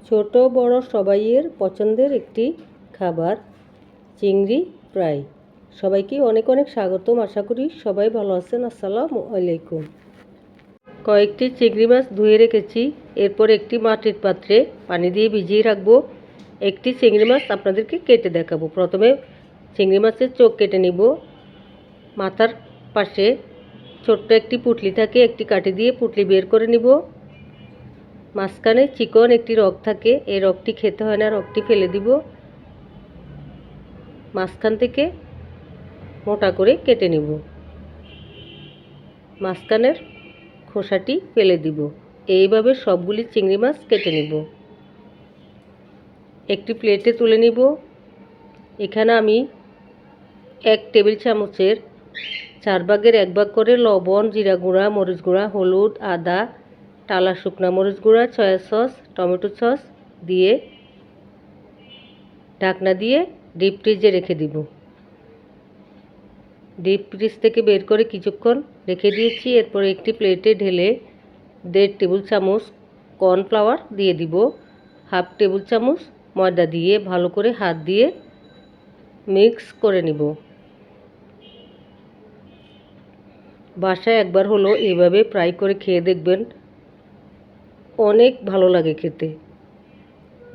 ছোট বড় সবাইয়ের পছন্দের একটি খাবার চিংড়ি ফ্রাই। সবাইকে অনেক অনেক স্বাগতম। আশা করি সবাই ভালো আছেন। আসসালামু আলাইকুম। কয়েকটি চিংড়ি মাছ ধুয়ে রেখেছি। এরপর একটি মাটির পাত্রে পানি দিয়ে ভিজিয়ে রাখবো। একটি চিংড়ি মাছ আপনাদেরকে কেটে দেখাবো। প্রথমে চিংড়ি মাছের চোখ কেটে নিব। মাথার পাশে ছোট্ট একটি পুঁটলি থাকে, একটি কাঠি দিয়ে পুঁটলি বের করে নিব। মাঝখানে চিকন একটি রগ থাকে, এই রগটি খেতে হয় না, রগটি ফেলে দিব। মাঝখান থেকে মোটা করে কেটে নিব, মাঝখানের খোসাটি ফেলে দিব। এইভাবে সবগুলি চিংড়ি মাছ কেটে নিব। একটি প্লেটে তুলে নিব। এখানে আমি 1 টেবিল চামচের 4 ভাগের 1 ভাগ করে লবণ, জিরা গুঁড়া, মরিচ গুঁড়া, হলুদ, আদা, টালা শুকনা মরিচ গুঁড়া, সয়া সস, টমেটো সস দিয়ে ঢাকনা দিয়ে ডিপ ফ্রিজে রেখে দিব। ডিপ ফ্রিজ থেকে বের করে কিছুক্ষণ রেখে দিয়েছি। এরপর একটি প্লেটে ঢেলে 1.5 টেবিল চামচ কর্নফ্লাওয়ার দিয়ে দিব। 1/2 টেবিল চামচ ময়দা দিয়ে ভালো করে হাত দিয়ে মিক্স করে নিব। বাসায় একবার হলো এভাবে ফ্রাই করে খেয়ে দেখবেন, অনেক ভালো লাগে খেতে।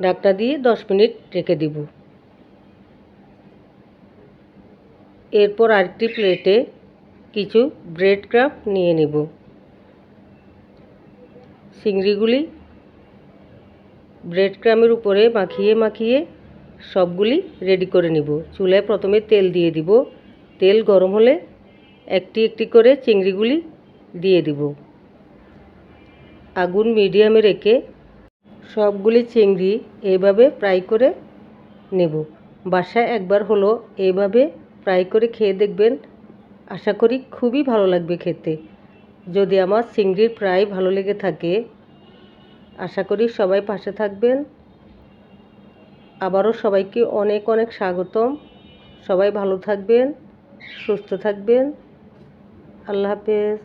ঢাকনা দিয়ে 10 মিনিট রেখে দিব। এরপর আরেকটি প্লেটে কিছু ব্রেড ক্রাম্ব নিয়ে নেব। চিংড়িগুলি ব্রেড ক্রাম্বের উপরে মাখিয়ে মাখিয়ে সবগুলি রেডি করে নিব। চুলায় প্রথমে তেল দিয়ে দিব। তেল গরম হলে একটি একটি করে চিংড়িগুলি দিয়ে দিব। আগুন মিডিয়ামে রেখে সবগুলি চিংড়ি এইভাবে ফ্রাই করে নেব। বাসায় একবার হলো এইভাবে ফ্রাই করে খেয়ে দেখবেন, আশা করি খুবই ভালো লাগবে খেতে। যদি আমার চিংড়ির ফ্রাই ভালো লেগে থাকে, আশা করি সবাই পাশে থাকবেন। আবারও সবাইকে অনেক অনেক স্বাগতম। সবাই ভালো থাকবেন, সুস্থ থাকবেন। আল্লাহ হাফেজ।